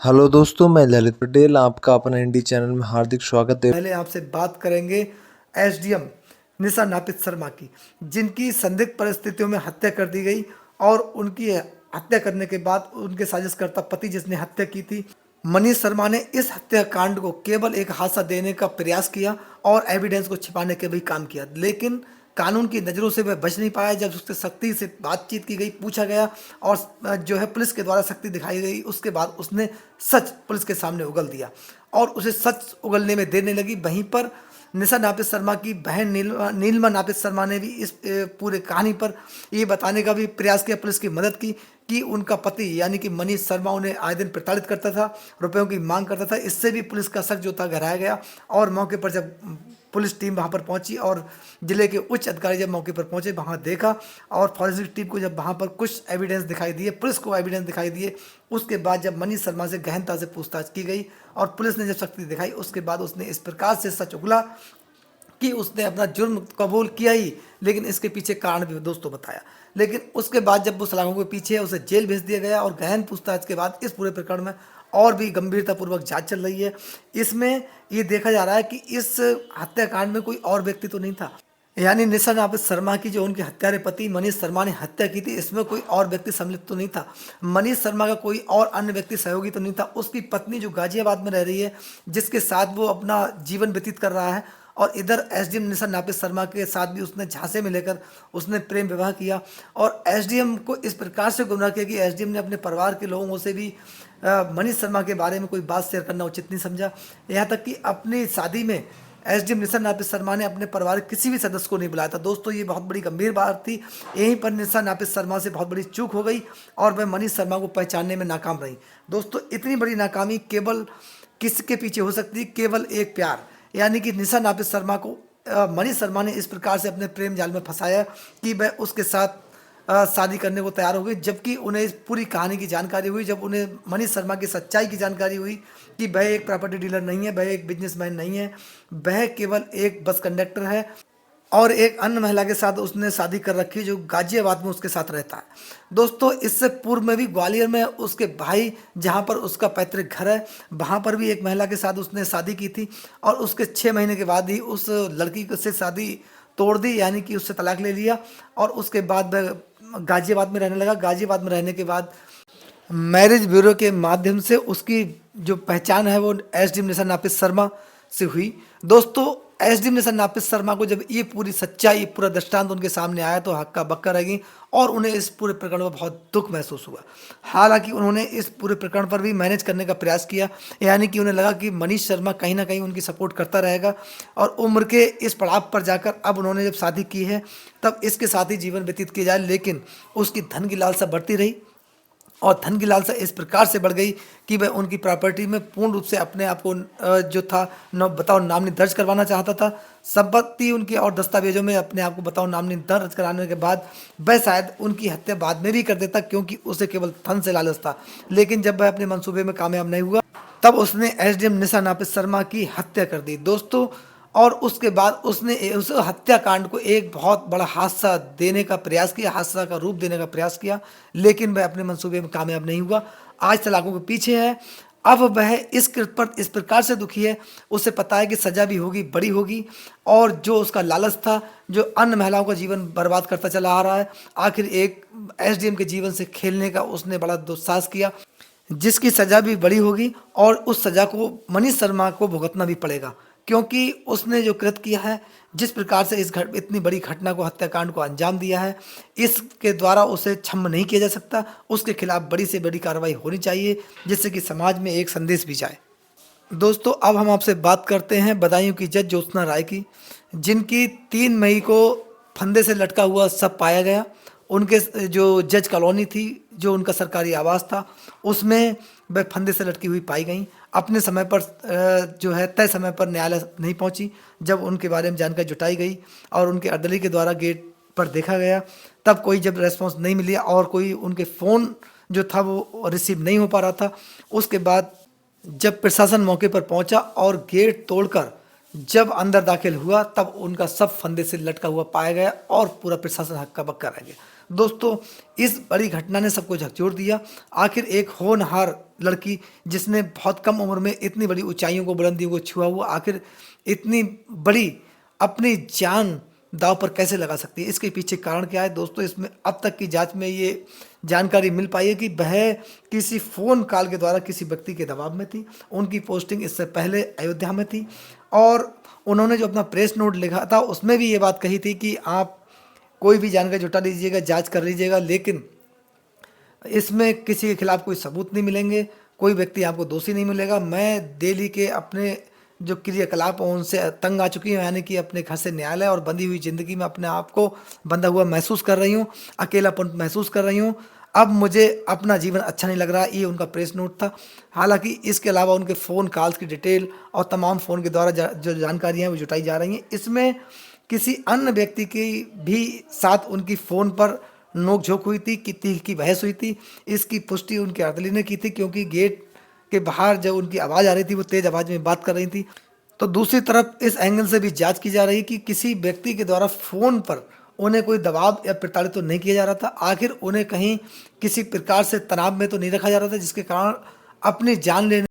Hello दोस्तों, मैं ललित पटेल आपका अपना इंडी चैनल में हार्दिक स्वागत है। पहले आपसे बात करेंगे एसडीएम निशा नापित शर्मा की, जिनकी संदिग्ध परिस्थितियों में हत्या कर दी गई और उनकी हत्या करने के बाद उनके साजिशकर्ता पति जिसने हत्या की थी मनीष शर्मा ने इस हत्याकांड को केवल एक हादसा देने का प्रयास किया और एविडेंस को छिपाने के भी काम किया, लेकिन कानून की नज़रों से वह बच नहीं पाया। जब उससे सख्ती से बातचीत की गई, पूछा गया और जो है पुलिस के द्वारा सख्ती दिखाई गई, उसके बाद उसने सच पुलिस के सामने उगल दिया और उसे सच उगलने में देर नहीं लगी। वहीं पर निशा नापित शर्मा की बहन नीलमा नापित शर्मा ने भी इस पूरे कहानी पर ये बताने का भी प्रयास किया, पुलिस की मदद की कि उनका पति यानी कि मनीष शर्मा उन्हें आए दिन प्रताड़ित करता था, रुपयों की मांग करता था। इससे भी पुलिस का शक जो था गहराया गया और मौके पर जब पुलिस टीम वहाँ पर पहुंची और जिले के उच्च अधिकारी जब मौके पर पहुंचे, वहाँ देखा और फॉरेंसिक टीम को जब वहाँ पर कुछ एविडेंस दिखाई दिए, पुलिस को एविडेंस दिखाई दिए, उसके बाद जब मनीष शर्मा से गहनता से पूछताछ की गई और पुलिस ने जब सख्ती दिखाई, उसके बाद उसने इस प्रकार से सच उगला कि उसने अपना जुर्म कबूल किया ही, लेकिन इसके पीछे कारण भी दोस्तों बताया। लेकिन उसके बाद जब वो सलाखों के पीछे है, उसे जेल भेज दिया गया और गहन पूछताछ के बाद इस पूरे प्रकरण में और भी गंभीरतापूर्वक जांच चल रही है। इसमें ये देखा जा रहा है कि इस हत्याकांड में कोई और व्यक्ति तो नहीं था, यानी निशा नापित शर्मा की जो उनके हत्यारे पति मनीष शर्मा ने हत्या की थी, इसमें कोई और व्यक्ति सम्मिलित तो नहीं था। मनीष शर्मा का कोई और अन्य व्यक्ति सहयोगी तो नहीं था। उसकी पत्नी जो गाजियाबाद में रह रही है, जिसके साथ वो अपना जीवन व्यतीत कर रहा है, और इधर एसडीएम निशा नापित शर्मा के साथ भी उसने झांसे में लेकर उसने प्रेम विवाह किया और एसडीएम को इस प्रकार से गुमराह किया कि एसडीएम ने अपने परिवार के लोगों से भी मनीष शर्मा के बारे में कोई बात शेयर करना उचित नहीं समझा। यहाँ तक कि अपनी शादी में एसडीएम निशा नापित शर्मा ने अपने परिवार के किसी भी सदस्य को नहीं बुलाया था। दोस्तों, ये बहुत बड़ी गंभीर बात थी। यहीं पर निशा नापित शर्मा से बहुत बड़ी चूक हो गई और वह मनीष शर्मा को पहचानने में नाकाम रही। दोस्तों, इतनी बड़ी नाकामी केवल किसके पीछे हो सकती है? केवल एक प्यार, यानी कि निशा नापित शर्मा को मनीष शर्मा ने इस प्रकार से अपने प्रेम जाल में फंसाया कि वह उसके साथ शादी करने को तैयार हो गई, जबकि उन्हें इस पूरी कहानी की जानकारी हुई, जब उन्हें मनीष शर्मा की सच्चाई की जानकारी हुई कि वह एक प्रॉपर्टी डीलर नहीं है, वह एक बिजनेसमैन नहीं है, वह केवल एक बस कंडक्टर है और एक अन्य महिला के साथ उसने शादी कर रखी जो गाजियाबाद में उसके साथ रहता है। दोस्तों, इससे पूर्व में भी ग्वालियर में उसके भाई जहां पर उसका पैतृक घर है, वहां पर भी एक महिला के साथ उसने शादी की थी और उसके 6 महीने के बाद ही उस लड़की से शादी तोड़ दी, यानी कि उससे तलाक ले लिया और उसके बाद वह गाजियाबाद में रहने लगा। गाजियाबाद में रहने के बाद मैरिज ब्यूरो के माध्यम से उसकी जो पहचान है वो एसडीएम निशा नापित शर्मा से हुई। दोस्तों, एसडीएम निशा नापित शर्मा को जब ये पूरी सच्चाई, पूरा दृष्टांत उनके सामने आया तो हक्का बक्का रह गई और उन्हें इस पूरे प्रकरण में बहुत दुख महसूस हुआ। हालांकि उन्होंने इस पूरे प्रकरण पर भी मैनेज करने का प्रयास किया, यानी कि उन्हें लगा कि मनीष शर्मा कहीं ना कहीं उनकी सपोर्ट करता रहेगा और उम्र के इस पड़ाव पर जाकर अब उन्होंने जब शादी की है तब इसके साथ ही जीवन व्यतीत किया जाए। लेकिन उसकी धन की लालसा बढ़ती रही और धन की लालसा इस प्रकार से बढ़ गई कि वह उनकी प्रॉपर्टी में पूर्ण रूप से अपने आप को जो था नामनी दर्ज करवाना चाहता था। संपत्ति उनकी और दस्तावेजों में अपने आप को बताओ नामनी दर्ज कराने के बाद वह शायद उनकी हत्या बाद में भी कर देता, क्योंकि उसे केवल धन से लालच था। लेकिन जब वह अपने मंसूबे में कामयाब नहीं हुआ तब उसने एसडीएम निशा नापित शर्मा की हत्या कर दी दोस्तों। और उसके बाद उसने उस हत्याकांड को एक बहुत बड़ा हादसा देने का प्रयास किया, हादसा का रूप देने का प्रयास किया, लेकिन वह अपने मंसूबे में कामयाब नहीं हुआ। आज सलाखों के पीछे है। अब वह इस कृत्य पर इस प्रकार से दुखी है, उसे पता है कि सजा भी होगी, बड़ी होगी, और जो उसका लालच था, जो अन्य महिलाओं का जीवन बर्बाद करता चला आ रहा है, आखिर एक एसडीएम के जीवन से खेलने का उसने बड़ा दुस्साहस किया, जिसकी सजा भी बड़ी होगी और उस सजा को मनीष शर्मा को भुगतना भी पड़ेगा, क्योंकि उसने जो कृत्य किया है, जिस प्रकार से इतनी बड़ी घटना को, हत्याकांड को अंजाम दिया है, इसके द्वारा उसे क्षमा नहीं किया जा सकता। उसके खिलाफ बड़ी से बड़ी कार्रवाई होनी चाहिए, जिससे कि समाज में एक संदेश भी जाए। दोस्तों, अब हम आपसे बात करते हैं बदायूं की जज ज्योत्सना राय की, जिनकी 3 मई को फंदे से लटका हुआ शव पाया गया। उनके जो जज कॉलोनी थी, जो उनका सरकारी आवास था, उसमें वह फंदे से लटकी हुई पाई गई। अपने समय पर जो है तय समय पर न्यायालय नहीं पहुंची। जब उनके बारे में जानकारी जुटाई गई और उनके अर्दली के द्वारा गेट पर देखा गया, तब कोई जब रेस्पॉन्स नहीं मिली और कोई उनके फ़ोन जो था वो रिसीव नहीं हो पा रहा था। उसके बाद जब प्रशासन मौके पर पहुंचा और गेट तोड़कर जब अंदर दाखिल हुआ तब उनका सब फंदे से लटका हुआ पाया गया और पूरा प्रशासन हक्का बक्का रह गया। दोस्तों, इस बड़ी घटना ने सबको झकझोर दिया। आखिर एक होनहार लड़की जिसने बहुत कम उम्र में इतनी बड़ी ऊंचाइयों को, बुलंदियों को छुआ हुआ, आखिर इतनी बड़ी अपनी जान दांव पर कैसे लगा सकती है? इसके पीछे कारण क्या है दोस्तों? इसमें अब तक की जांच में ये जानकारी मिल पाई है कि वह किसी फ़ोन कॉल के द्वारा किसी व्यक्ति के दबाव में थी। उनकी पोस्टिंग इससे पहले अयोध्या में थी और उन्होंने जो अपना प्रेस नोट लिखा था उसमें भी ये बात कही थी कि आप कोई भी जानकारी जुटा लीजिएगा, जांच कर लीजिएगा, लेकिन इसमें किसी के खिलाफ कोई सबूत नहीं मिलेंगे, कोई व्यक्ति आपको दोषी नहीं मिलेगा। मैं दिल्ली के अपने जो क्रियाकलाप हैं उनसे तंग आ चुकी हूँ, यानी कि अपने घर से न्यायालय और बंधी हुई ज़िंदगी में अपने आप को बंधा हुआ महसूस कर रही हूँ, अकेलापन महसूस कर रही हूँ। अब मुझे अपना जीवन अच्छा नहीं लग रहा। ये उनका प्रेस नोट था। हालांकि इसके अलावा उनके फ़ोन कॉल्स की डिटेल और तमाम फ़ोन के द्वारा जो जानकारियाँ हैं वो जुटाई जा रही हैं। इसमें किसी अन्य व्यक्ति की भी साथ उनकी फ़ोन पर नोक-झोंक हुई थी, तीख की बहस हुई थी। इसकी पुष्टि उनके अर्दली ने की थी, क्योंकि गेट के बाहर जब उनकी आवाज़ आ रही थी वो तेज़ आवाज़ में बात कर रही थी। तो दूसरी तरफ इस एंगल से भी जांच की जा रही कि किसी व्यक्ति के द्वारा फ़ोन पर उन्हें कोई दबाव या प्रताड़ित तो नहीं किया जा रहा था। आखिर उन्हें कहीं किसी प्रकार से तनाव में तो नहीं रखा जा रहा था जिसके कारण अपनी जान लेने